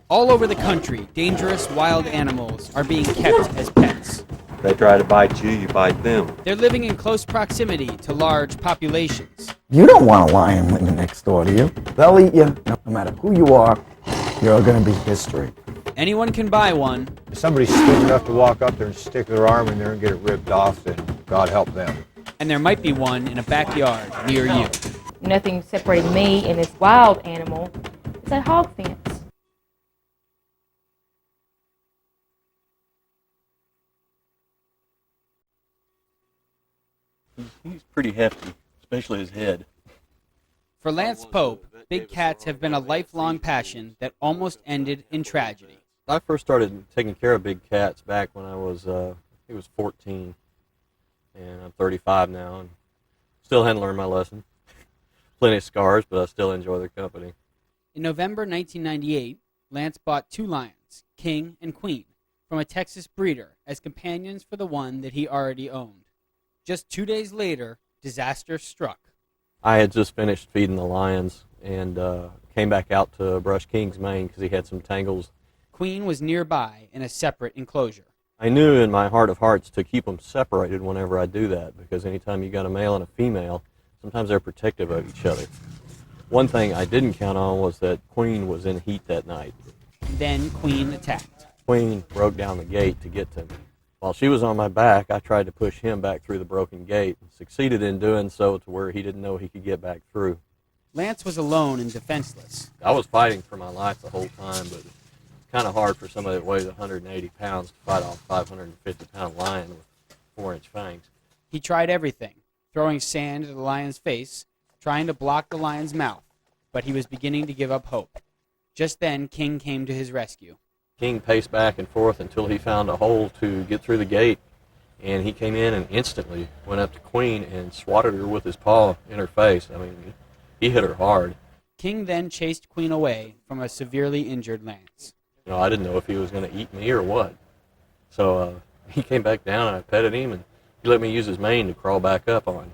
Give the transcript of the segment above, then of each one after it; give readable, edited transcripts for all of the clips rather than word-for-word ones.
All over the country, dangerous wild animals are being kept as pets. They try to bite you, you bite them. They're living in close proximity to large populations. You don't want a lion living next door, do you? They'll eat you. No matter who you are, you're going to be history. Anyone can buy one. If somebody's stupid enough to walk up there and stick their arm in there and get it ripped off, then God help them. And there might be one in a backyard near you. Nothing separating me and this wild animal. It's a hog fence. He's pretty hefty, especially his head. For Lance Pope, big cats have been a lifelong passion that almost ended in tragedy. I first started taking care of big cats back when I was 14, and I'm 35 now, and still hadn't learned my lesson. Plenty of scars, but I still enjoy their company. In November 1998, Lance bought 2 lions, King and Queen, from a Texas breeder as companions for the one that he already owned. Just 2 days later, disaster struck. I had just finished feeding the lions and came back out to brush King's mane because he had some tangles. Queen was nearby in a separate enclosure. I knew in my heart of hearts to keep them separated whenever I do that, because anytime you got a male and a female, sometimes they're protective of each other. One thing I didn't count on was that Queen was in heat that night. Then Queen attacked. Queen broke down the gate to get to me. While she was on my back, I tried to push him back through the broken gate and succeeded in doing so to where he didn't know he could get back through. Lance was alone and defenseless. I was fighting for my life the whole time, but it's kind of hard for somebody that weighs 180 pounds to fight off a 550-pound lion with 4-inch fangs. He tried everything, throwing sand at the lion's face, trying to block the lion's mouth, but he was beginning to give up hope. Just then, King came to his rescue. King paced back and forth until he found a hole to get through the gate, and he came in and instantly went up to Queen and swatted her with his paw in her face. I mean, he hit her hard. King then chased Queen away from a severely injured Lance. You know, I didn't know if he was going to eat me or what. So he came back down and I petted him, and he let me use his mane to crawl back up on.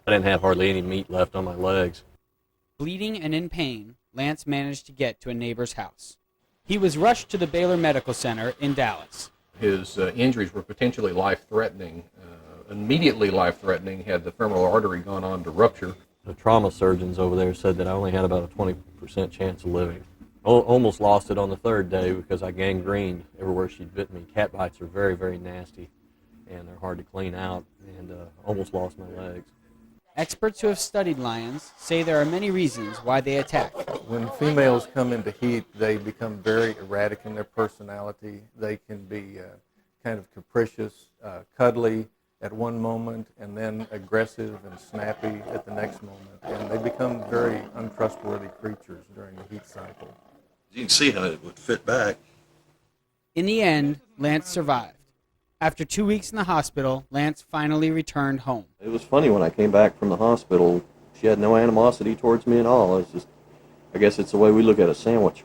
I didn't have hardly any meat left on my legs. Bleeding and in pain, Lance managed to get to a neighbor's house. He was rushed to the Baylor Medical Center in Dallas. His injuries were potentially life-threatening, immediately life-threatening had the femoral artery gone on to rupture. The trauma surgeons over there said that I only had about a 20% chance of living. Almost lost it on the 3rd day because I gangrened everywhere she'd bit me. Cat bites are very, very nasty, and they're hard to clean out, and almost lost my legs. Experts who have studied lions say there are many reasons why they attack. When females come into heat, they become very erratic in their personality. They can be kind of capricious, cuddly at one moment, and then aggressive and snappy at the next moment. And they become very untrustworthy creatures during the heat cycle. You can see how it would fit back. In the end, Lance survived. After 2 weeks in the hospital, Lance finally returned home. It was funny when I came back from the hospital. She had no animosity towards me at all. It's just, I guess it's the way we look at a sandwich.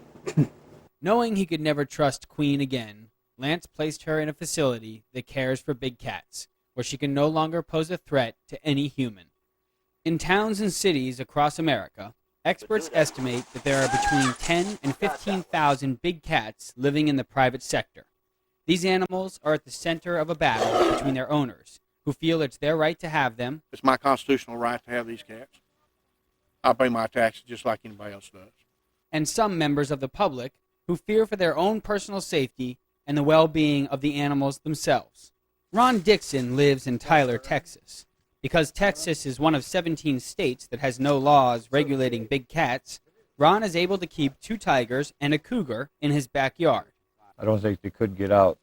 Knowing he could never trust Queen again, Lance placed her in a facility that cares for big cats, where she can no longer pose a threat to any human. In towns and cities across America, experts estimate that there are between 10 and 15,000 big cats living in the private sector. These animals are at the center of a battle between their owners, who feel it's their right to have them. It's my constitutional right to have these cats. I pay my taxes just like anybody else does. And some members of the public who fear for their own personal safety and the well-being of the animals themselves. Ron Dixon lives in Tyler, Texas. Because Texas is one of 17 states that has no laws regulating big cats, Ron is able to keep 2 tigers and a cougar in his backyard. I don't think they could get out.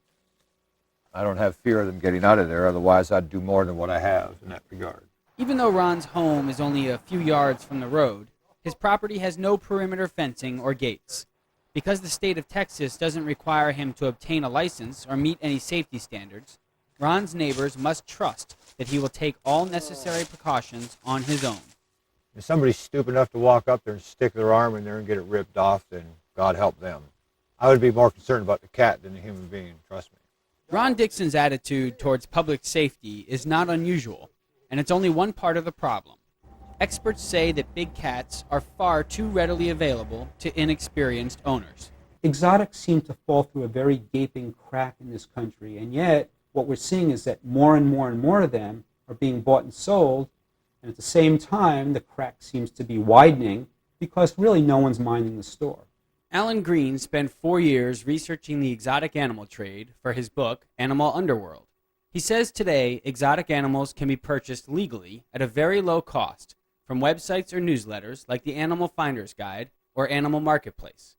I don't have fear of them getting out of there, otherwise I'd do more than what I have in that regard. Even though Ron's home is only a few yards from the road, his property has no perimeter fencing or gates. Because the state of Texas doesn't require him to obtain a license or meet any safety standards, Ron's neighbors must trust that he will take all necessary precautions on his own. If somebody's stupid enough to walk up there and stick their arm in there and get it ripped off, then God help them. I would be more concerned about the cat than the human being, trust me. Ron Dixon's attitude towards public safety is not unusual, and it's only one part of the problem. Experts say that big cats are far too readily available to inexperienced owners. Exotics seem to fall through a very gaping crack in this country, and yet what we're seeing is that more and more and more of them are being bought and sold, and at the same time the crack seems to be widening because really no one's minding the store. Alan Green spent 4 years researching the exotic animal trade for his book, Animal Underworld. He says today exotic animals can be purchased legally at a very low cost from websites or newsletters like the Animal Finder's Guide or Animal Marketplace.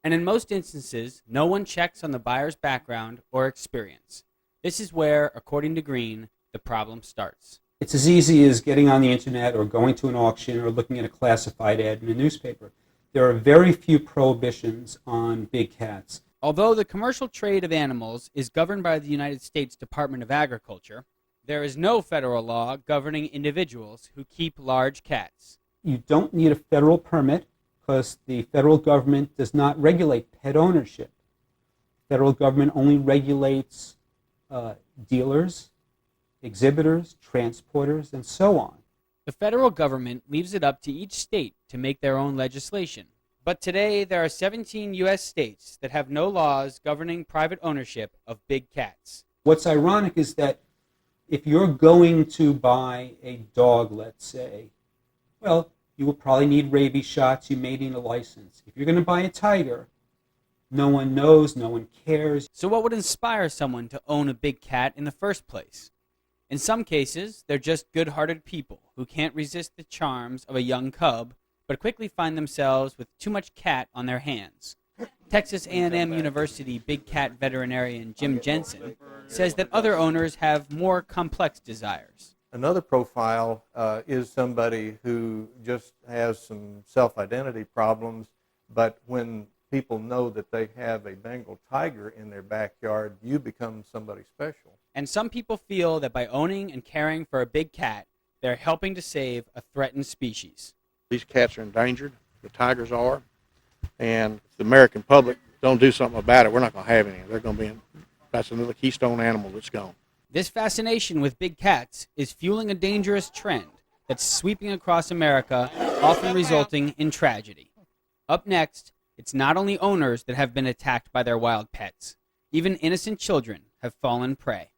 And in most instances, no one checks on the buyer's background or experience. This is where, according to Green, the problem starts. It's as easy as getting on the internet or going to an auction or looking at a classified ad in a newspaper. There are very few prohibitions on big cats. Although the commercial trade of animals is governed by the United States Department of Agriculture, there is no federal law governing individuals who keep large cats. You don't need a federal permit because the federal government does not regulate pet ownership. The federal government only regulates dealers, exhibitors, transporters, and so on. The federal government leaves it up to each state to make their own legislation. But today, there are 17 U.S. states that have no laws governing private ownership of big cats. What's ironic is that if you're going to buy a dog, let's say, well, you will probably need rabies shots, you may need a license. If you're going to buy a tiger, no one knows, no one cares. So what would inspire someone to own a big cat in the first place? In some cases, they're just good-hearted people who can't resist the charms of a young cub, but quickly find themselves with too much cat on their hands. Texas A&M University big cat veterinarian Jim Jensen says that other owners have more complex desires. Another profile is somebody who just has some self-identity problems, but when people know that they have a Bengal tiger in their backyard, you become somebody special. And some people feel that by owning and caring for a big cat, they're helping to save a threatened species. These cats are endangered, the tigers are, and if the American public don't do something about it, we're not going to have any. They're going to be, that's another keystone animal that's gone. This fascination with big cats is fueling a dangerous trend that's sweeping across America, often resulting in tragedy. Up next, it's not only owners that have been attacked by their wild pets. Even innocent children have fallen prey.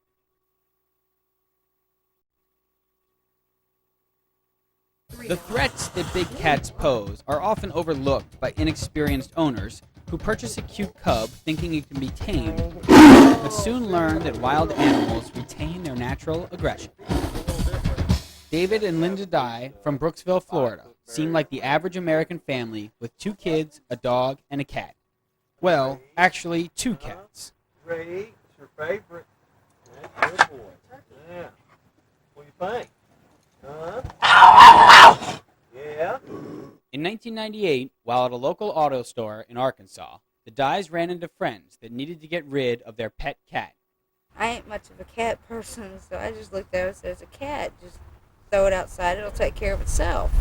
The threats that big cats pose are often overlooked by inexperienced owners who purchase a cute cub thinking it can be tamed, but soon learn that wild animals retain their natural aggression. David and Linda Dye from Brooksville, Florida, seem like the average American family with 2 kids, a dog, and a cat. Well, actually 2 cats. Ray, it's your favorite. That's good boy. Yeah. What do you think? Yeah. In 1998, while at a local auto store in Arkansas, the Dyes ran into friends that needed to get rid of their pet cat. I ain't much of a cat person, so I just looked at it and said, "It's a cat. Just throw it outside. It'll take care of itself."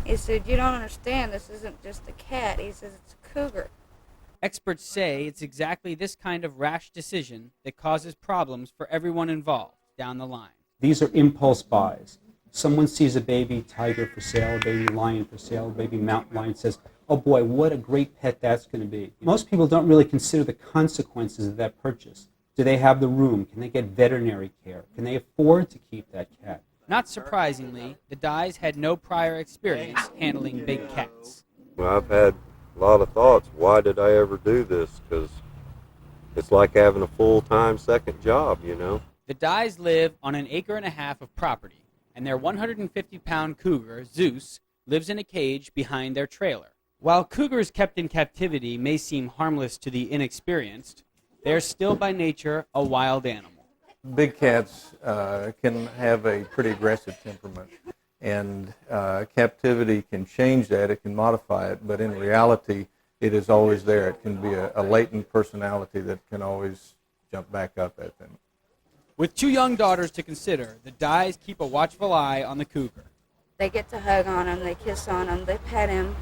He said, "You don't understand. This isn't just a cat." He says, "It's a cougar." Experts say it's exactly this kind of rash decision that causes problems for everyone involved down the line. These are impulse buys. Someone sees a baby tiger for sale, a baby lion for sale, a baby mountain lion, says, "Oh boy, what a great pet that's going to be." Most people don't really consider the consequences of that purchase. Do they have the room? Can they get veterinary care? Can they afford to keep that cat? Not surprisingly, the Dyes had no prior experience handling big cats. Well, I've had a lot of thoughts. Why did I ever do this? Because it's like having a full-time second job, you know. The Dyes live on an acre and a half of property, and their 150-pound cougar, Zeus, lives in a cage behind their trailer. While cougars kept in captivity may seem harmless to the inexperienced, they're still by nature a wild animal. Big cats can have a pretty aggressive temperament, and captivity can change that. It can modify it, but in reality, it is always there. It can be a latent personality that can always jump back up at them. With 2 young daughters to consider, the Dyes keep a watchful eye on the cougar. They get to hug on him, they kiss on him, they pet him,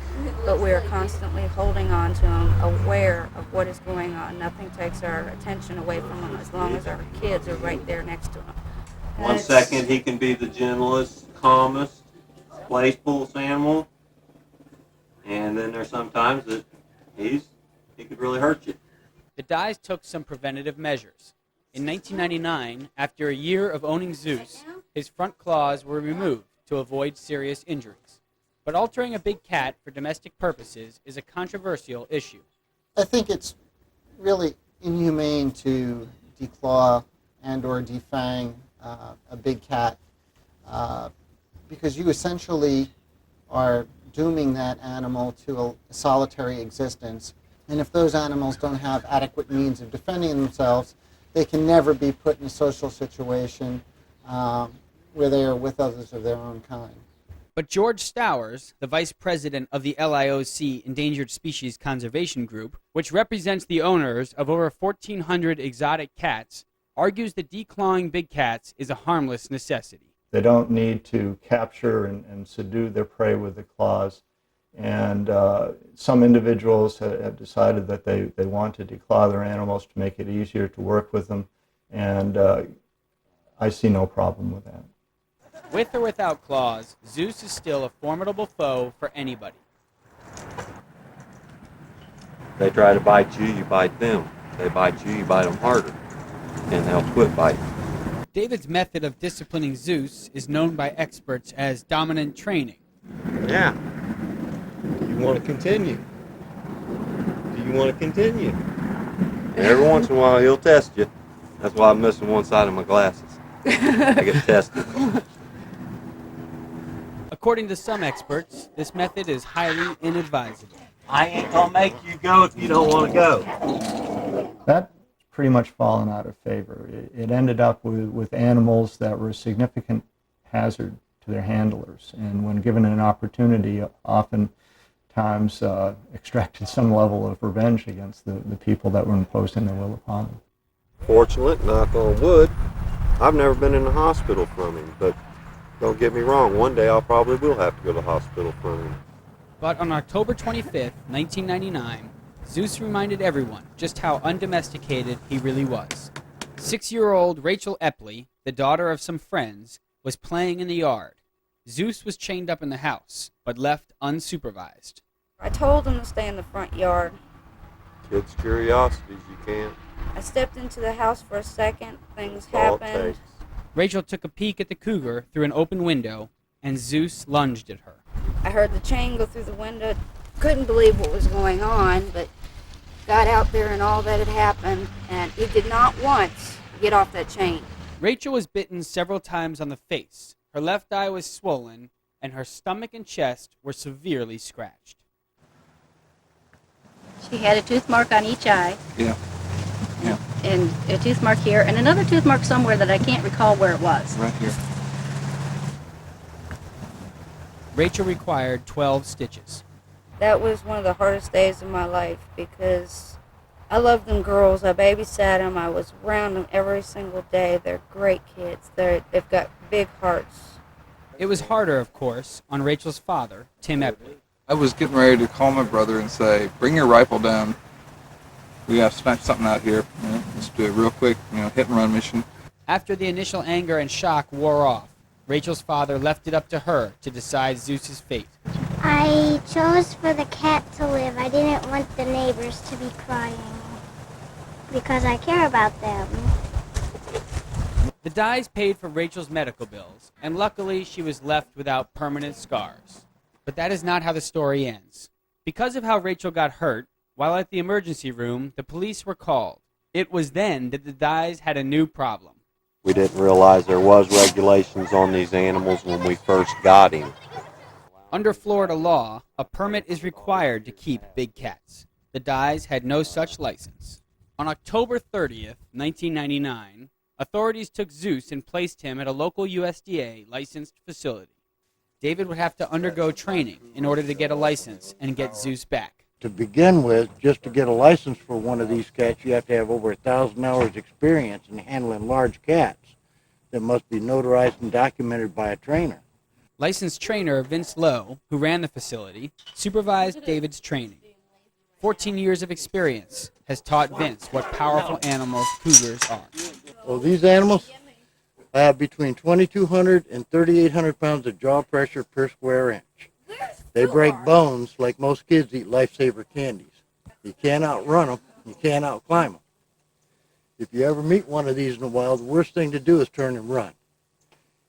but we are constantly holding on to him, aware of what is going on. Nothing takes our attention away from him as long as our kids are right there next to him. One second he can be the gentlest, calmest, playfulest animal, and then there's sometimes that he's He could really hurt you. The Dyes took some preventative measures. In 1999, after a year of owning Zeus, his front claws were removed to avoid serious injuries. But altering a big cat for domestic purposes is a controversial issue. I think it's really inhumane to declaw and or defang a big cat because you essentially are dooming that animal to a solitary existence. And if those animals don't have adequate means of defending themselves, they can never be put in a social situation where they are with others of their own kind. But George Stowers, the vice president of the LIOC Endangered Species Conservation Group, which represents the owners of over 1,400 exotic cats, argues that declawing big cats is a harmless necessity. They don't need to capture and subdue their prey with the claws. And some individuals have decided that they want to declaw their animals to make it easier to work with them. And I see no problem with that. With or without claws, Zeus is still a formidable foe for anybody. They try to bite you, you bite them. They bite you, you bite them harder. And they'll quit biting. David's method of disciplining Zeus is known by experts as dominant training. Yeah. Do you want to continue? Do you want to continue? And every once in a while he'll test you. That's why I'm missing one side of my glasses. I get tested. According to some experts, this method is highly inadvisable. I ain't gonna make you go if you don't want to go. That's pretty much fallen out of favor. It ended up with animals that were a significant hazard to their handlers, and when given an opportunity, oftentimes extracted some level of revenge against the people that were imposing their will upon them. Fortunate, knock on wood, I've never been in the hospital from him, but don't get me wrong, one day I probably will have to go to the hospital from him. But on October 25th, 1999, Zeus reminded everyone just how undomesticated he really was. 6-year-old Rachel Epley, the daughter of some friends, was playing in the yard. Zeus was chained up in the house, but left unsupervised. I told him to stay in the front yard. Kids' curiosities, you can't. I stepped into the house for a second. Things That's all it happened. takes. Rachel took a peek at the cougar through an open window, and Zeus lunged at her. I heard the chain go through the window. Couldn't believe what was going on, but got out there and all that had happened, and he did not once get off that chain. Rachel was bitten several times on the face. Her left eye was swollen, and her stomach and chest were severely scratched. She had a tooth mark on each eye. Yeah. Yeah. And a tooth mark here, and another tooth mark somewhere that I can't recall where it was. Right here. Rachel required 12 stitches. That was one of the hardest days of my life because I love them girls. I babysat them. I was around them every single day. They're great kids. They've got big hearts. It was harder, of course, on Rachel's father, Tim Epley. I was getting ready to call my brother and say, bring your rifle down. We have to smash something out here. Let's do a real quick, hit and run mission. After the initial anger and shock wore off, Rachel's father left it up to her to decide Zeus's fate. I chose for the cat to live. I didn't want the neighbors to be crying because I care about them. The Dyes paid for Rachel's medical bills, and luckily she was left without permanent scars. But that is not how the story ends. Because of how Rachel got hurt, while at the emergency room, the police were called. It was then that the Dyes had a new problem. We didn't realize there was regulations on these animals when we first got him. Under Florida law, a permit is required to keep big cats. The Dyes had no such license. On October 30th, 1999, authorities took Zeus and placed him at a local USDA licensed facility. David would have to undergo training in order to get a license and get Zeus back. To begin with, just to get a license for one of these cats, you have to have over 1,000 hours experience in handling large cats that must be notarized and documented by a trainer. Licensed trainer Vince Lowe, who ran the facility, supervised David's training. 14 years of experience has taught Vince what powerful animals cougars are. Well, these animals have between 2,200 and 3,800 pounds of jaw pressure per square inch. They break bones like most kids eat lifesaver candies. You can't outrun them. You can't outclimb them. If you ever meet one of these in the wild, the worst thing to do is turn and run.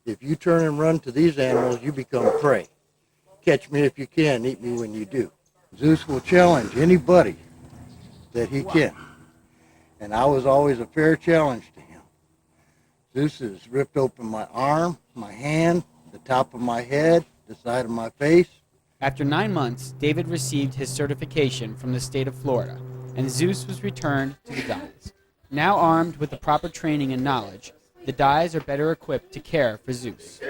If you turn and run to these animals, you become prey. Catch me if you can, eat me when you do. Zeus will challenge anybody that he can. And I was always a fair challenge to him. Zeus has ripped open my arm, my hand, the top of my head, the side of my face. After 9 months, David received his certification from the state of Florida, and Zeus was returned to the Dyes. Now armed with the proper training and knowledge, the Dyes are better equipped to care for Zeus.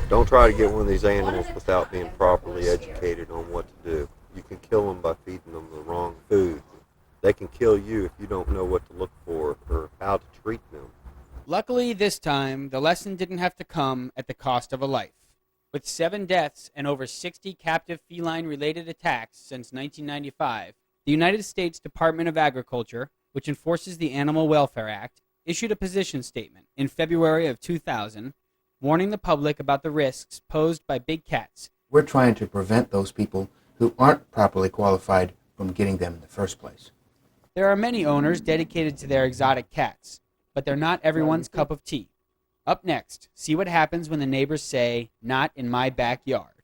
Don't try to get one of these animals without being properly educated on what to do. You can kill them by feeding them the wrong food. They can kill you if you don't know what to look for or how to treat them. Luckily, this time, the lesson didn't have to come at the cost of a life. With 7 deaths and over 60 captive feline-related attacks since 1995, the United States Department of Agriculture, which enforces the Animal Welfare Act, issued a position statement in February of 2000, warning the public about the risks posed by big cats. We're trying to prevent those people who aren't properly qualified from getting them in the first place. There are many owners dedicated to their exotic cats, but they're not everyone's cup of tea. Up next, see what happens when the neighbors say, "Not in my backyard."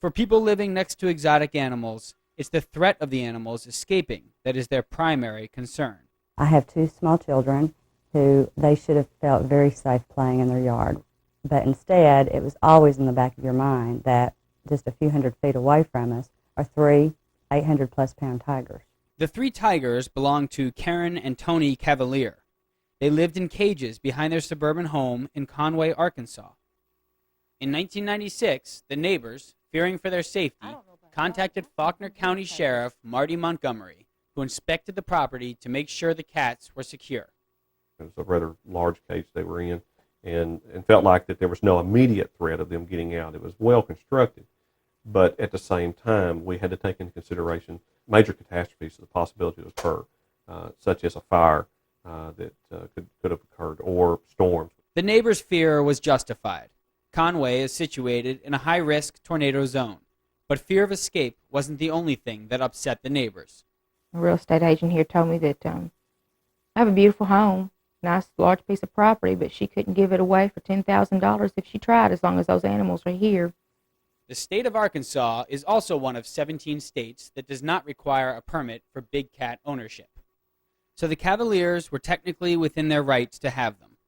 For people living next to exotic animals, it's the threat of the animals escaping that is their primary concern. I have 2 small children who they should have felt very safe playing in their yard. But instead, it was always in the back of your mind that just a few hundred feet away from us are 3 800-plus-pound tigers. The 3 tigers belonged to Karen and Tony Cavalier. They lived in cages behind their suburban home in Conway, Arkansas. In 1996, the neighbors, fearing for their safety, contacted Faulkner County Sheriff Marty Montgomery, who inspected the property to make sure the cats were secure. It was a rather large cage they were in, and felt like that there was no immediate threat of them getting out. It was well constructed, but at the same time, we had to take into consideration major catastrophes, the possibility to occur, such as a fire that could have occurred, or storms. The neighbors' fear was justified. Conway is situated in a high-risk tornado zone, but fear of escape wasn't the only thing that upset the neighbors. A real estate agent here told me that I have a beautiful home, nice large piece of property, but she couldn't give it away for $10,000 if she tried, as long as those animals are here. The state of Arkansas is also one of 17 states that does not require a permit for big cat ownership. So the Cavaliers were technically within their rights to have them.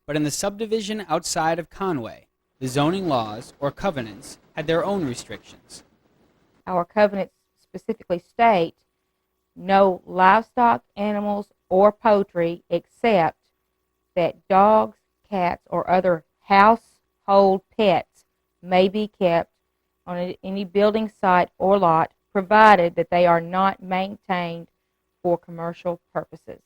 But in the subdivision outside of Conway, the zoning laws, or covenants, had their own restrictions. Our covenants specifically state no livestock, animals, or poultry except that dogs, cats, or other household pets may be kept on any building site or lot, provided that they are not maintained for commercial purposes.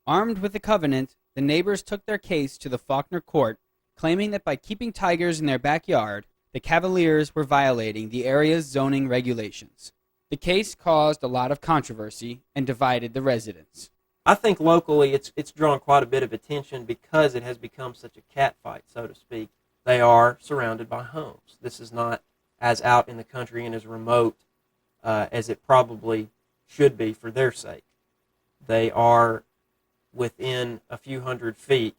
Armed with the covenant, the neighbors took their case to the Faulkner court, claiming that by keeping tigers in their backyard, the Cavaliers were violating the area's zoning regulations. The case caused a lot of controversy and divided the residents. I think locally it's drawn quite a bit of attention because it has become such a cat fight, so to speak. They are surrounded by homes. This is not as out in the country and as remote as it probably should be for their sake. They are within a few hundred feet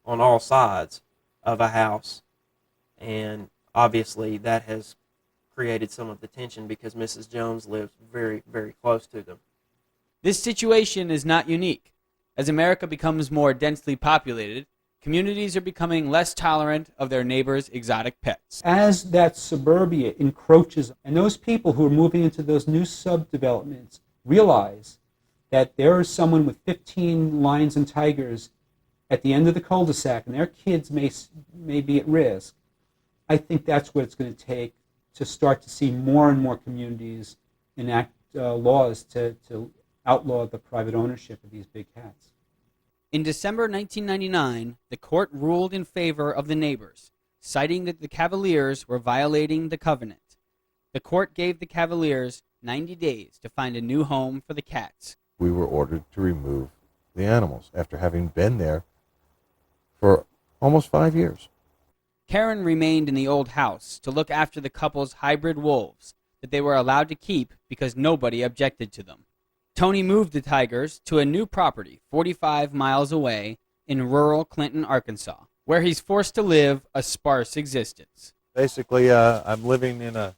on all sides of a house, and obviously that has created some of the tension because Mrs. Jones lives very, very close to them. This situation is not unique. As America becomes more densely populated, communities are becoming less tolerant of their neighbors' exotic pets. As that suburbia encroaches, and those people who are moving into those new subdevelopments realize that there is someone with 15 lions and tigers at the end of the cul-de-sac, and their kids may be at risk, I think that's what it's going to take to start to see more and more communities enact laws to outlaw the private ownership of these big cats. In December 1999, the court ruled in favor of the neighbors, citing that the Cavaliers were violating the covenant. The court gave the Cavaliers 90 days to find a new home for the cats. We were ordered to remove the animals after having been there for almost 5 years. Karen remained in the old house to look after the couple's hybrid wolves that they were allowed to keep because nobody objected to them. Tony moved the tigers to a new property 45 miles away in rural Clinton, Arkansas, where he's forced to live a sparse existence. Basically, I'm living in a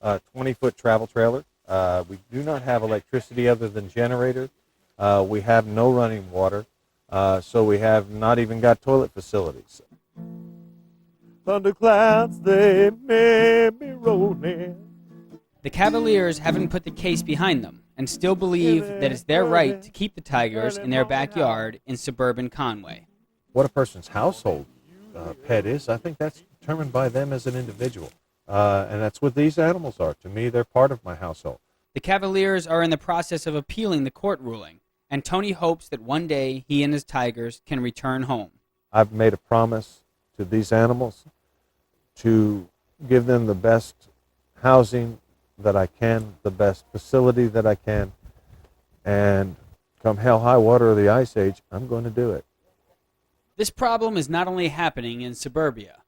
20-foot travel trailer. We do not have electricity other than generator. We have no running water, so we have not even got toilet facilities. Thunderclouds, they may be rolling. The Cavaliers haven't put the case behind them and still believe that it's their right to keep the tigers in their backyard in suburban Conway. What a person's household pet is, I think that's determined by them as an individual. And that's what these animals are. To me, they're part of my household. The Cavaliers are in the process of appealing the court ruling, and Tony hopes that one day he and his tigers can return home. I've made a promise to these animals to give them the best housing that I can, the best facility that I can, and come hell, high water, or the ice age, I'm going to do it. This problem is not only happening in suburbia.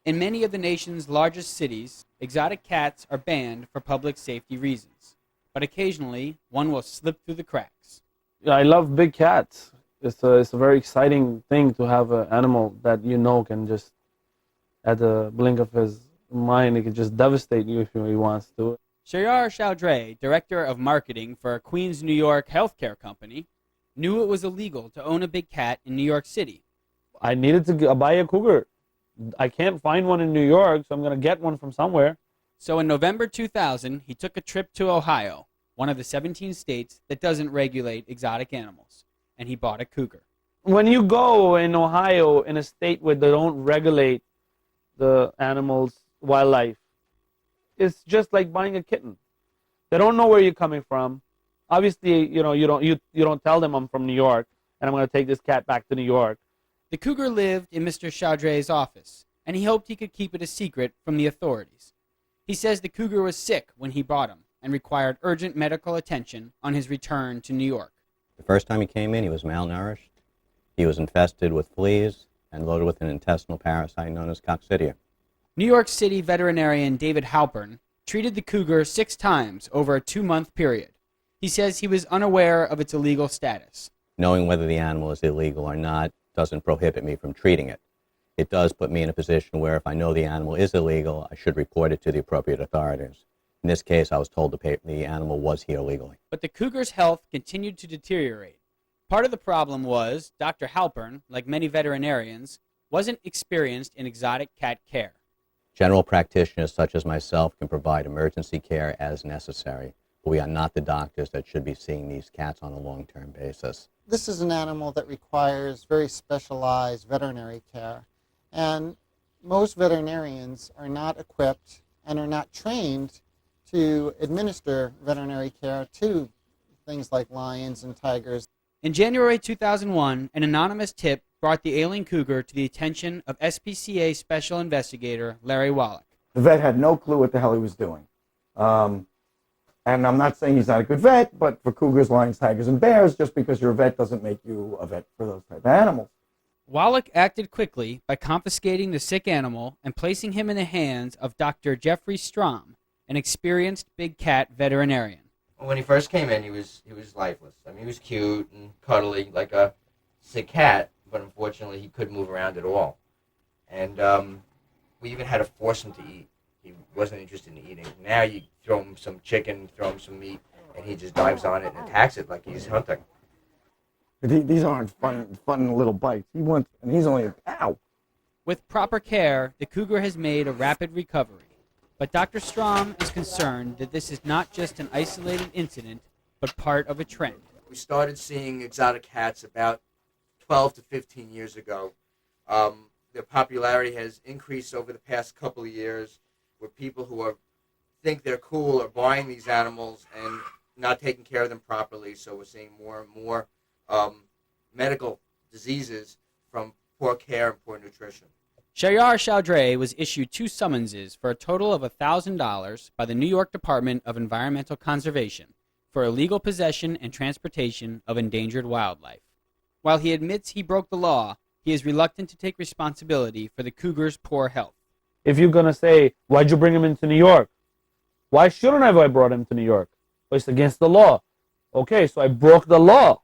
In many of the nation's largest cities, exotic cats are banned for public safety reasons, but occasionally one will slip through the cracks. Yeah, I love big cats. It's a very exciting thing to have an animal that you know can just, at the blink of his mind, he can just devastate you if he wants to. Shayar Chowdhury, director of marketing for a Queens, New York healthcare company, knew it was illegal to own a big cat in New York City. I needed to buy a cougar. I can't find one in New York, so I'm going to get one from somewhere. So in November 2000, he took a trip to Ohio, one of the 17 states that doesn't regulate exotic animals, and he bought a cougar. When you go in Ohio, in a state where they don't regulate the animals' wildlife, it's just like buying a kitten. They don't know where you're coming from. Obviously, you don't tell them I'm from New York and I'm going to take this cat back to New York. The cougar lived in Mr. Chowdhury's office, and he hoped he could keep it a secret from the authorities. He says the cougar was sick when he bought him and required urgent medical attention on his return to New York. The first time he came in, he was malnourished. He was infested with fleas and loaded with an intestinal parasite known as coccidia. New York City veterinarian David Halpern treated the cougar 6 times over a 2-month period. He says he was unaware of its illegal status. Knowing whether the animal is illegal or not doesn't prohibit me from treating it. It does put me in a position where if I know the animal is illegal, I should report it to the appropriate authorities. In this case, I was told the animal was here legally. But the cougar's health continued to deteriorate. Part of the problem was Dr. Halpern, like many veterinarians, wasn't experienced in exotic cat care. General practitioners such as myself can provide emergency care as necessary, but we are not the doctors that should be seeing these cats on a long-term basis. This is an animal that requires very specialized veterinary care, and most veterinarians are not equipped and are not trained to administer veterinary care to things like lions and tigers. In January 2001, an anonymous tip brought the ailing cougar to the attention of SPCA Special Investigator Larry Wallach. The vet had no clue what the hell he was doing. And I'm not saying he's not a good vet, but for cougars, lions, tigers, and bears, just because you're a vet doesn't make you a vet for those type of animals. Wallach acted quickly by confiscating the sick animal and placing him in the hands of Dr. Jeffrey Strom, an experienced big cat veterinarian. When he first came in, he was lifeless. I mean, he was cute and cuddly, like a sick cat, but unfortunately, he couldn't move around at all. And we even had to force him to eat. He wasn't interested in eating. Now you throw him some chicken, throw him some meat, and he just dives on it and attacks it like he's hunting. These aren't fun little bites. And he's only ow. With proper care, the cougar has made a rapid recovery. But Dr. Strom is concerned that this is not just an isolated incident, but part of a trend. We started seeing exotic cats about 12 to 15 years ago. Their popularity has increased over the past couple of years, where people who think they're cool are buying these animals and not taking care of them properly. So we're seeing more and more medical diseases from poor care and poor nutrition. Shayar Chowdhury was issued 2 summonses for a total of $1,000 by the New York Department of Environmental Conservation for illegal possession and transportation of endangered wildlife. While he admits he broke the law, he is reluctant to take responsibility for the cougar's poor health. If you're going to say, why'd you bring him into New York? Why shouldn't I have I brought him to New York? Well, it's against the law. Okay, so I broke the law.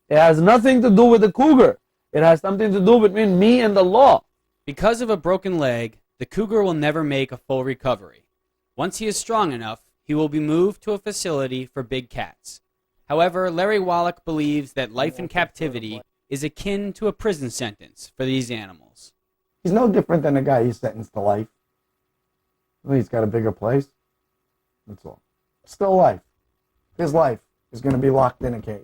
It has nothing to do with the cougar. It has something to do between me and the law. Because of a broken leg, the cougar will never make a full recovery. Once he is strong enough, he will be moved to a facility for big cats. However, Larry Wallach believes that life in captivity is akin to a prison sentence for these animals. He's no different than a guy he's sentenced to life. Well, he's got a bigger place. That's all. Still life. His life is going to be locked in a cage.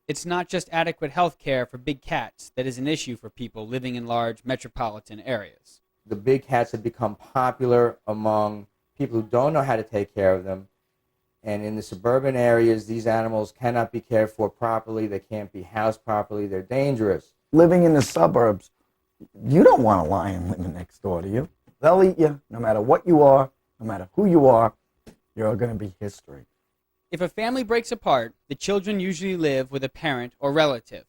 It's not just adequate health care for big cats that is an issue for people living in large metropolitan areas. The big cats have become popular among people who don't know how to take care of them. And in the suburban areas, these animals cannot be cared for properly. They can't be housed properly. They're dangerous. Living in the suburbs, you don't want a lion living next door to you. They'll eat you no matter what you are, no matter who you are. You're going to be history. If a family breaks apart, the children usually live with a parent or relative.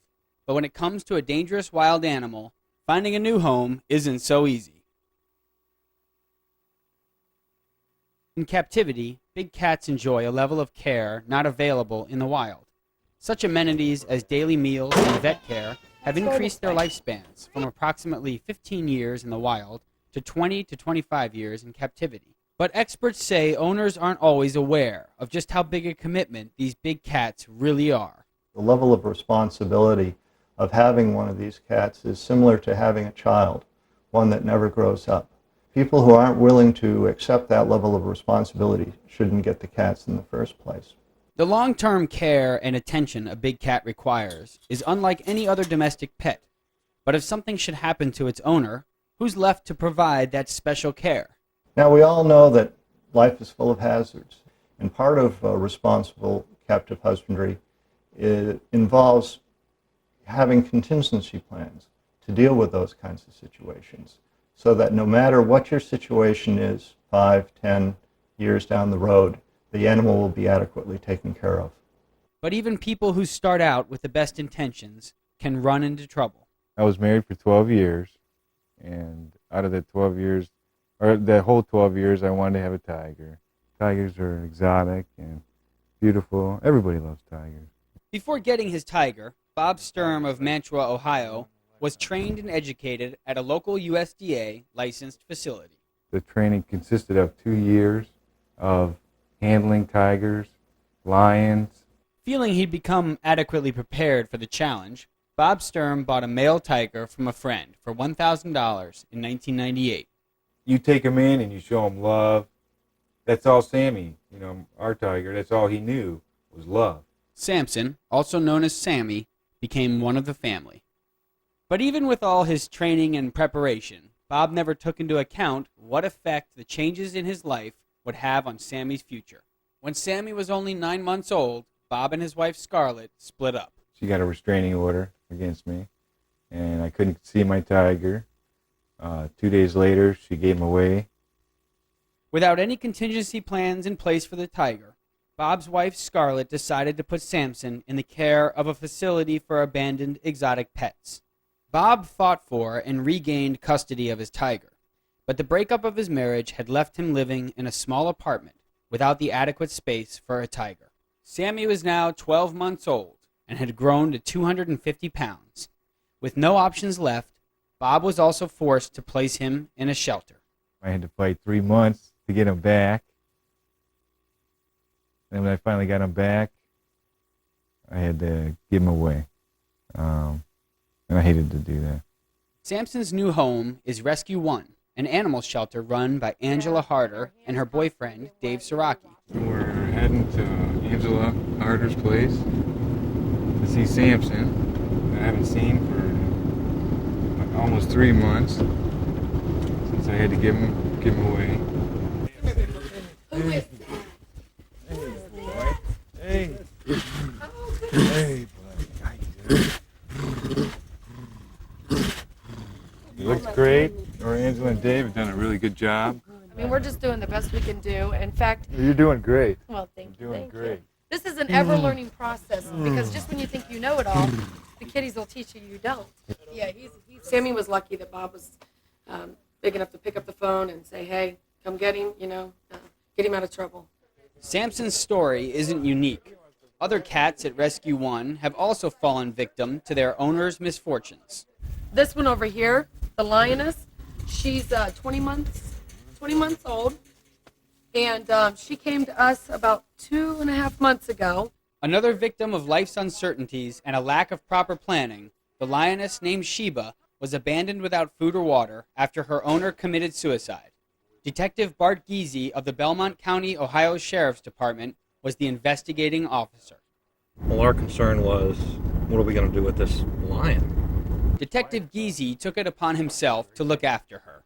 But when it comes to a dangerous wild animal, finding a new home isn't so easy. In captivity, big cats enjoy a level of care not available in the wild. Such amenities as daily meals and vet care have increased their lifespans from approximately 15 years in the wild to 20 to 25 years in captivity. But experts say owners aren't always aware of just how big a commitment these big cats really are. The level of responsibility of having one of these cats is similar to having a child, one that never grows up. People who aren't willing to accept that level of responsibility shouldn't get the cats in the first place. The long-term care and attention a big cat requires is unlike any other domestic pet. But if something should happen to its owner, who's left to provide that special care? Now, we all know that life is full of hazards, and part of responsible captive husbandry involves having contingency plans to deal with those kinds of situations, so that no matter what your situation is, 5, 10 years down the road, the animal will be adequately taken care of. But even people who start out with the best intentions can run into trouble. I was married for 12 years, and out of the 12 years, or the whole 12 years, I wanted to have a tiger. Tigers are exotic and beautiful. Everybody loves tigers. Before getting his tiger, Bob Sturm of Mantua, Ohio, was trained and educated at a local USDA licensed facility. The training consisted of 2 years of handling tigers, lions. Feeling he'd become adequately prepared for the challenge, Bob Sturm bought a male tiger from a friend for $1,000 in 1998. You take him in and you show him love. That's all Sammy, our tiger, that's all he knew was love. Samson, also known as Sammy, became one of the family. But even with all his training and preparation, Bob never took into account what effect the changes in his life would have on Sammy's future. When Sammy was only 9 months old, Bob and his wife Scarlett split up. She got a restraining order against me, and I couldn't see my tiger. 2 days later, she gave him away. Without any contingency plans in place for the tiger, Bob's wife Scarlett decided to put Samson in the care of a facility for abandoned exotic pets. Bob fought for and regained custody of his tiger, but the breakup of his marriage had left him living in a small apartment without the adequate space for a tiger. Sammy was now 12 months old and had grown to 250 pounds. With no options left, Bob was also forced to place him in a shelter. I had to fight 3 months to get him back. And when I finally got him back, I had to give him away. And I hated to do that. Samson's new home is Rescue One, an animal shelter run by Angela Harder and her boyfriend, Dave Siraki. We're heading to Angela Harder's place to see Samson. I haven't seen for almost 3 months since I had to give him away. Who is that? Hey. Hey, buddy. How you doing? It looks great. Or Angela and Dave have done a really good job. I mean, we're just doing the best we can do. In fact, You're doing great. well, thank you. You're doing Thank great. you. This is an ever-learning process because just when you think you know it all, the kiddies will teach you don't. Yeah, Sammy was lucky that Bob was big enough to pick up the phone and say, "Hey, come get him," get Get him out of trouble. Samson's story isn't unique. Other cats at Rescue One have also fallen victim to their owner's misfortunes. This one over here, the lioness, she's 20 months old, and she came to us about 2.5 months ago. Another victim of life's uncertainties and a lack of proper planning, the lioness named Sheba was abandoned without food or water after her owner committed suicide. Detective Bart Giese of the Belmont County, Ohio Sheriff's Department was the investigating officer. Well, our concern was, what are we going to do with this lion? Detective Giese took it upon himself to look after her.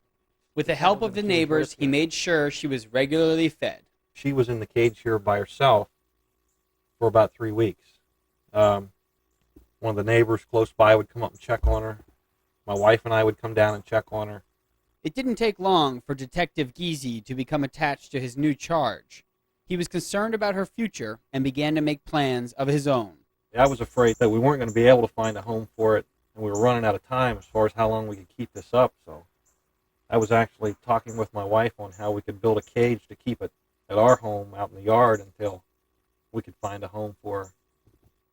With the help of the neighbors, he made sure she was regularly fed. She was in the cage here by herself for about 3 weeks. One of the neighbors close by would come up and check on her. My wife and I would come down and check on her. It didn't take long for Detective Giese to become attached to his new charge. He was concerned about her future and began to make plans of his own. I was afraid that we weren't going to be able to find a home for it, and we were running out of time as far as how long we could keep this up. So I was actually talking with my wife on how we could build a cage to keep it at our home out in the yard until we could find a home for her.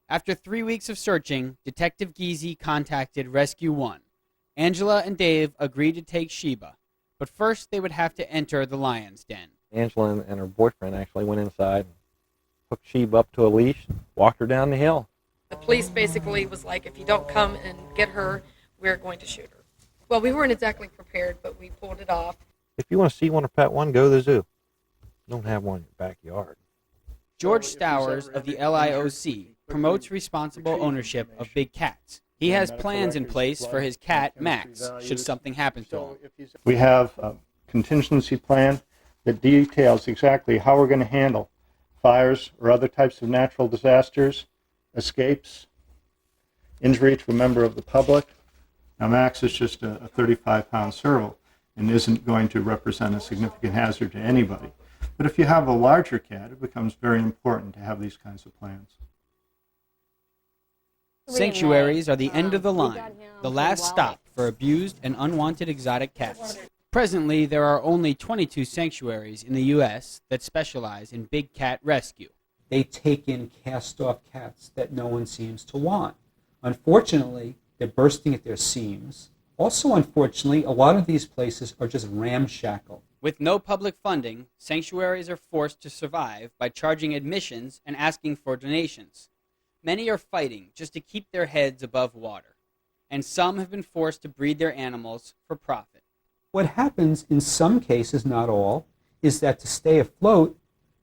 After 3 weeks of searching, Detective Giese contacted Rescue One. Angela and Dave agreed to take Sheba, but first they would have to enter the lion's den. Angela and her boyfriend actually went inside and hooked Sheba up to a leash, walked her down the hill. The police basically was like, if you don't come and get her, we're going to shoot her. Well, we weren't exactly prepared, but we pulled it off. If you want to see one or pet one, go to the zoo. Don't have one in your backyard. George Stowers of the LIOC promotes responsible ownership of big cats. He has plans in place for his cat, Max, should something happen to him. We have a contingency plan that details exactly how we're going to handle fires or other types of natural disasters, escapes, injury to a member of the public. Now, Max is just a 35-pound serval and isn't going to represent a significant hazard to anybody. But if you have a larger cat, it becomes very important to have these kinds of plans. Sanctuaries are the end of the line, the last stop for abused and unwanted exotic cats. Presently, there are only 22 sanctuaries in the U.S. that specialize in big cat rescue. They take in cast-off cats that no one seems to want. Unfortunately, they're bursting at their seams. Also, unfortunately, a lot of these places are just ramshackle. With no public funding, sanctuaries are forced to survive by charging admissions and asking for donations. Many are fighting just to keep their heads above water, and some have been forced to breed their animals for profit. What happens in some cases, not all, is that to stay afloat,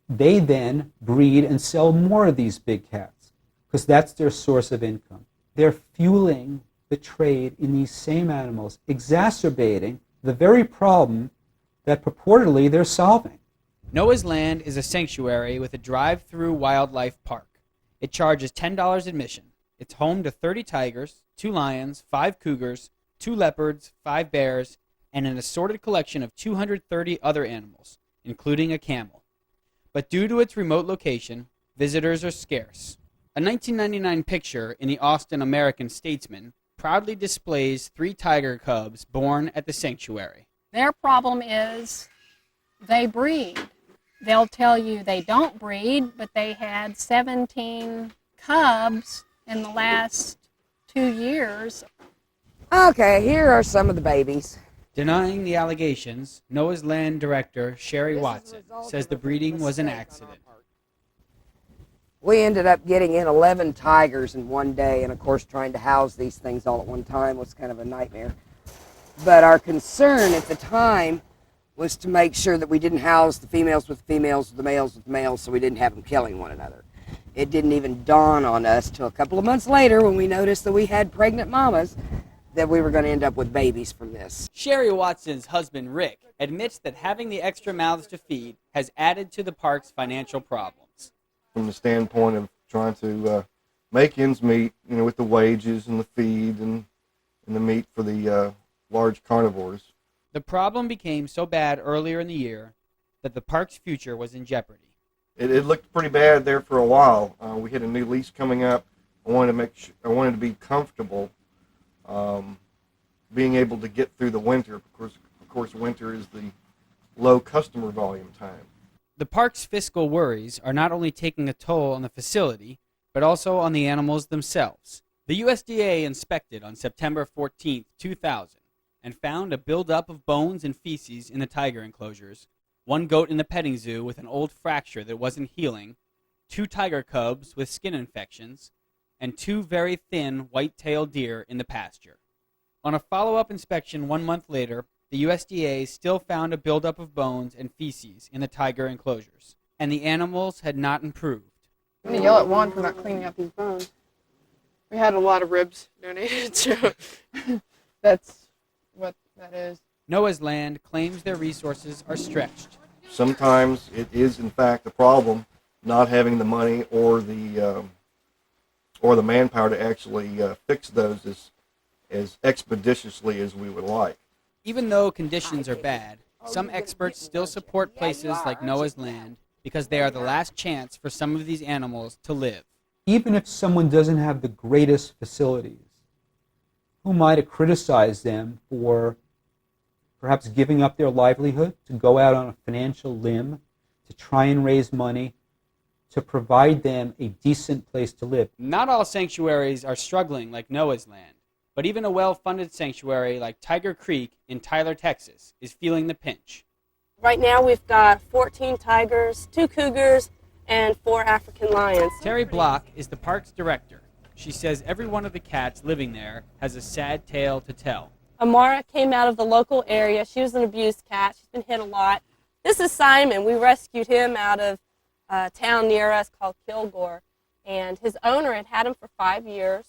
they then breed and sell more of these big cats because that's their source of income. They're fueling the trade in these same animals, exacerbating the very problem that purportedly they're solving. Noah's Land is a sanctuary with a drive-through wildlife park. It charges $10 admission. It's home to 30 tigers, 2 lions, 5 cougars, 2 leopards, 5 bears, and an assorted collection of 230 other animals, including a camel. But due to its remote location, visitors are scarce. A 1999 picture in the Austin American-Statesman proudly displays 3 tiger cubs born at the sanctuary. Their problem is they breed. They'll tell you they don't breed, but they had 17 cubs in the last 2 years. Okay, here are some of the babies. Denying the allegations, Noah's Land director Sherry Watson says the breeding was an accident. We ended up getting in 11 tigers in one day, and of course trying to house these things all at one time was kind of a nightmare. But our concern at the time was to make sure that we didn't house the females with the females, the males with the males, so we didn't have them killing one another. It didn't even dawn on us till a couple of months later when we noticed that we had pregnant mamas that we were going to end up with babies from this. Sherry Watson's husband, Rick, admits that having the extra mouths to feed has added to the park's financial problems. From the standpoint of trying to make ends meet, with the wages and the feed and the meat for the large carnivores. The problem became so bad earlier in the year that the park's future was in jeopardy. It looked pretty bad there for a while. We had a new lease coming up. I wanted to be comfortable being able to get through the winter. Of course, winter is the low customer volume time. The park's fiscal worries are not only taking a toll on the facility, but also on the animals themselves. The USDA inspected on September 14, 2000, and found a buildup of bones and feces in the tiger enclosures, one goat in the petting zoo with an old fracture that wasn't healing, 2 tiger cubs with skin infections, and 2 very thin white-tailed deer in the pasture. On a follow-up inspection 1 month later, the USDA still found a buildup of bones and feces in the tiger enclosures, and the animals had not improved. I'm going to yell at Juan for not cleaning up these bones. We had a lot of ribs donated, so that's what that is. Noah's Land claims their resources are stretched. Sometimes it is, in fact, a problem not having the money or the manpower to actually fix those as expeditiously as we would like. Even though conditions are bad, some experts still support places like Noah's Land because they are the last chance for some of these animals to live. Even if someone doesn't have the greatest facilities, who am I to criticize them for perhaps giving up their livelihood to go out on a financial limb to try and raise money to provide them a decent place to live? Not all sanctuaries are struggling like Noah's Land, but even a well-funded sanctuary like Tiger Creek in Tyler, Texas, is feeling the pinch. Right now we've got 14 tigers, 2 cougars, and 4 African lions. Terry Block is the park's director. She says every one of the cats living there has a sad tale to tell. Amara came out of the local area. She was an abused cat. She's been hit a lot. This is Simon. We rescued him out of a town near us called Kilgore. And his owner had had him for 5 years.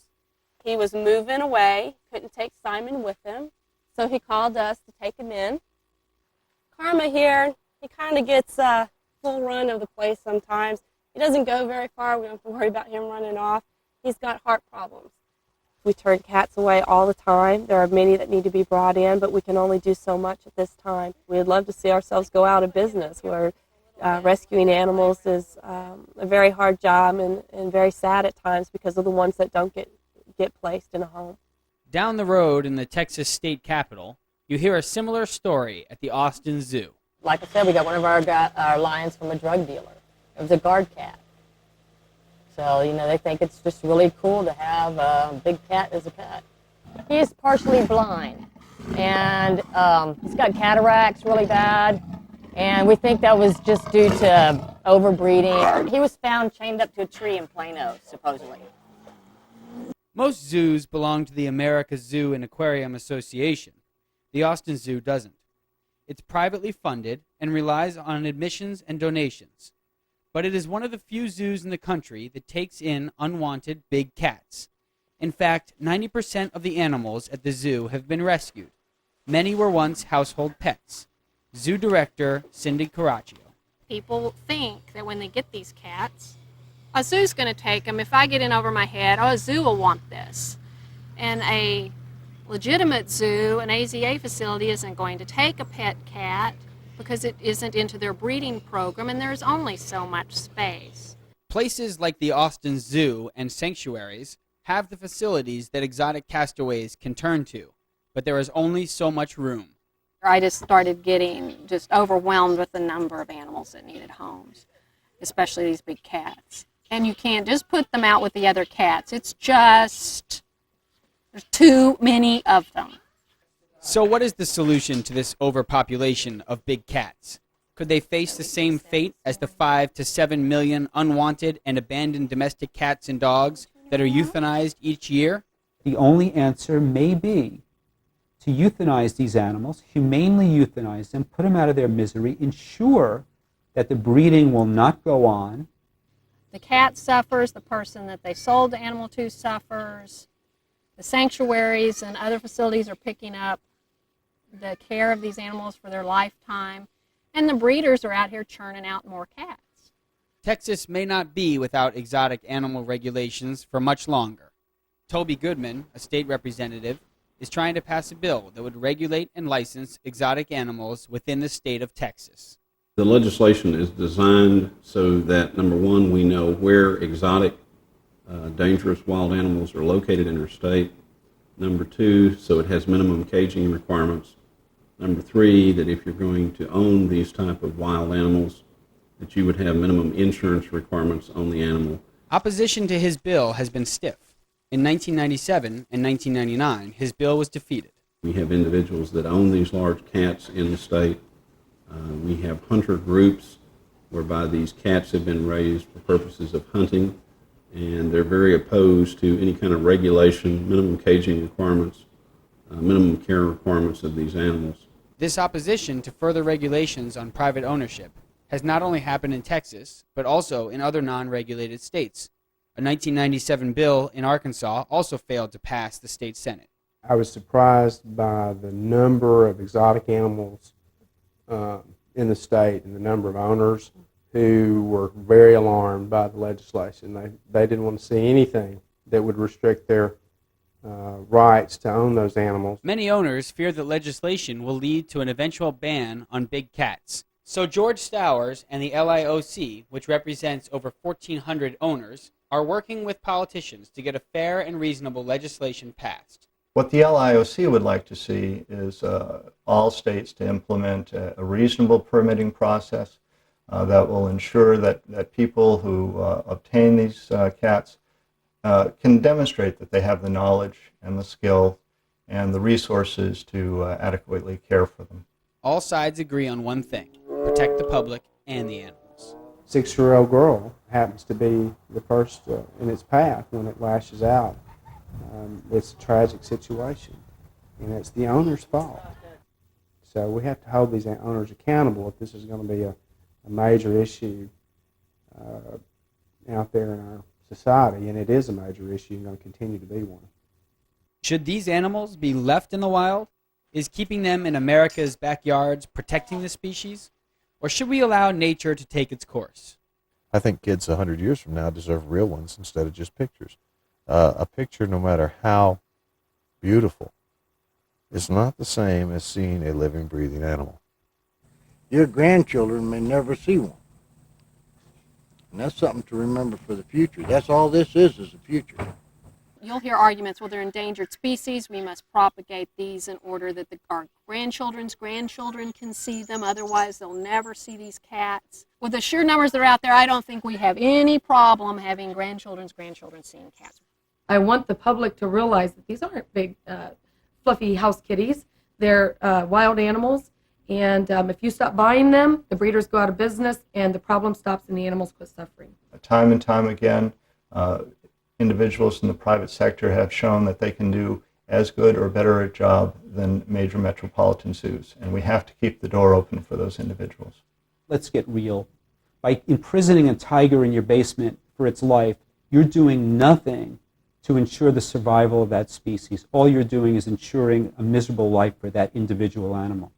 He was moving away, couldn't take Simon with him, so he called us to take him in. Karma here, he kind of gets a full run of the place sometimes. He doesn't go very far. We don't have to worry about him running off. He's got heart problems. We turn cats away all the time. There are many that need to be brought in, but we can only do so much at this time. We'd love to see ourselves go out of business, where rescuing animals is a very hard job and very sad at times because of the ones that don't get placed in a home. Down the road in the Texas state capitol, you hear a similar story at the Austin Zoo. Like I said, we got one of our lions from a drug dealer. It was a guard cat. So, they think it's just really cool to have a big cat as a pet. He's partially blind, and he's got cataracts really bad, and we think that was just due to overbreeding. He was found chained up to a tree in Plano, supposedly. Most zoos belong to the America Zoo and Aquarium Association. The Austin Zoo doesn't. It's privately funded and relies on admissions and donations. But it is one of the few zoos in the country that takes in unwanted big cats. In fact, 90% of the animals at the zoo have been rescued. Many were once household pets. Zoo director Cindy Caraccio. People think that when they get these cats, a zoo's going to take them. If I get in over my head, a zoo will want this. And a legitimate zoo, an AZA facility, isn't going to take a pet cat because it isn't into their breeding program, and there's only so much space. Places like the Austin Zoo and Sanctuaries have the facilities that exotic castaways can turn to, but there is only so much room. I just started getting just overwhelmed with the number of animals that needed homes, especially these big cats. And you can't just put them out with the other cats. It's just, there's too many of them. So what is the solution to this overpopulation of big cats? Could they face the same fate as the 5 to 7 million unwanted and abandoned domestic cats and dogs that are euthanized each year? The only answer may be to euthanize these animals, humanely euthanize them, put them out of their misery, ensure that the breeding will not go on. The cat suffers, the person that they sold the animal to suffers, the sanctuaries and other facilities are picking up the care of these animals for their lifetime, and the breeders are out here churning out more cats. Texas may not be without exotic animal regulations for much longer. Toby Goodman, a state representative, is trying to pass a bill that would regulate and license exotic animals within the state of Texas. The legislation is designed so that, number one, we know where exotic, dangerous wild animals are located in our state. Number two, so it has minimum caging requirements. Number three, that if you're going to own these type of wild animals, that you would have minimum insurance requirements on the animal. Opposition to his bill has been stiff. In 1997 and 1999, his bill was defeated. We have individuals that own these large cats in the state. We have hunter groups whereby these cats have been raised for purposes of hunting, and they're very opposed to any kind of regulation, minimum caging requirements, minimum care requirements of these animals. This opposition to further regulations on private ownership has not only happened in Texas, but also in other non-regulated states. A 1997 bill in Arkansas also failed to pass the state Senate. I was surprised by the number of exotic animals in the state and the number of owners who were very alarmed by the legislation. They didn't want to see anything that would restrict their rights to own those animals. Many owners fear that legislation will lead to an eventual ban on big cats. So George Stowers and the LIOC, which represents over 1,400 owners, are working with politicians to get a fair and reasonable legislation passed. What the LIOC would like to see is all states to implement a reasonable permitting process that will ensure that people who obtain these cats can demonstrate that they have the knowledge and the skill and the resources to adequately care for them. All sides agree on one thing: protect the public and the animals. 6-year-old girl happens to be the first in its path when it lashes out. It's a tragic situation, and it's the owner's fault. So we have to hold these owners accountable if this is going to be a major issue out there in our society, and it is a major issue and going to continue to be one. Should these animals be left in the wild? Is keeping them in America's backyards protecting the species? Or should we allow nature to take its course? I think kids 100 years from now deserve real ones instead of just pictures. A picture, no matter how beautiful, is not the same as seeing a living, breathing animal. Your grandchildren may never see one. And that's something to remember for the future. That's all this is the future. You'll hear arguments, well, they're endangered species. We must propagate these in order that our grandchildren's grandchildren can see them. Otherwise, they'll never see these cats. With the sheer numbers that are out there, I don't think we have any problem having grandchildren's grandchildren seeing cats. I want the public to realize that these aren't big, fluffy house kitties. They're wild animals, and if you stop buying them, the breeders go out of business, and the problem stops and the animals quit suffering. Time and time again, individuals in the private sector have shown that they can do as good or better a job than major metropolitan zoos, and we have to keep the door open for those individuals. Let's get real. By imprisoning a tiger in your basement for its life, you're doing nothing to ensure the survival of that species. All you're doing is ensuring a miserable life for that individual animal.